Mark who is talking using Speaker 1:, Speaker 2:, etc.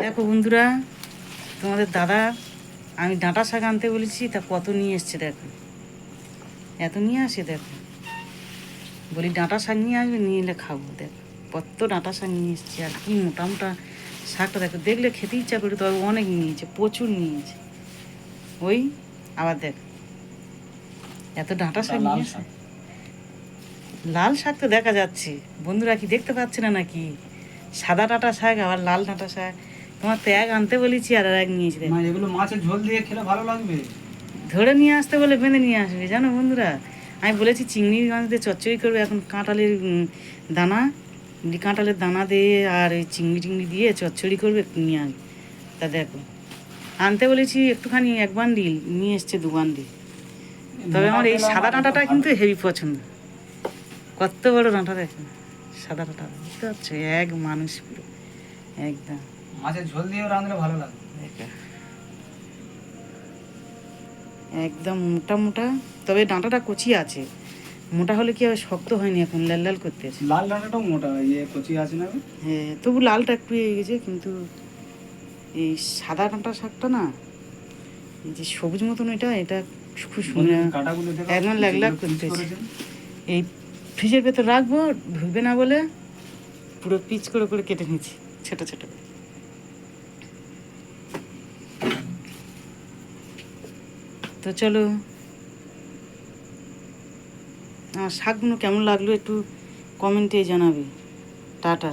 Speaker 1: দেখো বন্ধুরা, তোমাদের দাদা আমি ডাঁটা শাক আনতে বলেছি, তা কত নিয়ে এসছে দেখো। এত নিয়ে আসে দেখো, বলি ডাঁটা শাক নিয়ে আসবে, নিয়ে এলে খাবো। দেখো কত ডাঁটা শাক নিয়ে এসছে, আর কি মোটা মোটা শাকটা দেখো, দেখলে খেতে ইচ্ছা করে। তবে অনেক নিয়েছে, প্রচুর নিয়েছে। ওই আবার দেখ এত ডাঁটা শাক নিয়ে এসে। লাল শাক তো দেখা যাচ্ছে, বন্ধুরা কি দেখতে পাচ্ছে না নাকি? সাদা ডাঁটা শাক আবার লাল ডাঁটা শাক। তোমার তো এক আনতে বলেছি আর এক নিয়েছি।
Speaker 2: মা এগুলো মাছের ঝোল দিয়ে খেলে ভালো লাগবে।
Speaker 1: ধরে নিয়ে আসতে বলে বেঁধে নিয়ে আসবে, জানো বন্ধুরা। আমি বলেছি চিংড়ি মাছ দিয়ে চচ্চড়ি করবে, এখন কাঁঠালের দানা, কাঁঠালের দানা দিয়ে আর এই চিংড়ি টিংড়ি দিয়ে চচ্চড়ি করবে, নিয়ে আসবে। তা দেখো আনতে বলেছি একটুখানি, এক বান্ডিল নিয়ে এসছে, 2 বান্ডিল। তবে আমার এই সাদা ডাঁটাটা কিন্তু হেভি পছন্দ। কত বড় ডাঁটা দেখো, সাদা ডাঁটা, বুঝতে পারছো? এক মানুষ পুরো একদম।
Speaker 2: মাছের ঝোল দিয়েও রাঁধলে ভালো লাগবে।
Speaker 1: একদম মোটা মোটা, তবে ডাঁটাটা কচি আছে। মোটা হলে কি হবে, শক্ত হয়নি, এখন লাল লাল করতে আছে।
Speaker 2: লাল ডাঁটাটাও মোটা, ইয়ে কচি আছে না?
Speaker 1: হ্যাঁ, তবু লালটা একটু এগিয়ে গেছে, কিন্তু এই সাদা ডাঁটা শাকটা না, এই যে সবুজ মতন, এটা এটা খুব সুন্দর,
Speaker 2: কাঁটাগুলো দেখো
Speaker 1: একদম লাগ লাগ
Speaker 2: পিচ
Speaker 1: করতেছে।
Speaker 2: করেছে।
Speaker 1: এই ফ্রিজের ভেতর রাখবো, ঢুকবে না বলে পুরো পিচ করে করে কেটে নিচ্ছি ছোট ছোট করে। তো চলো, আমার শাকগুলো কেমন লাগলো একটু কমেন্টে জানাবে। টাটা।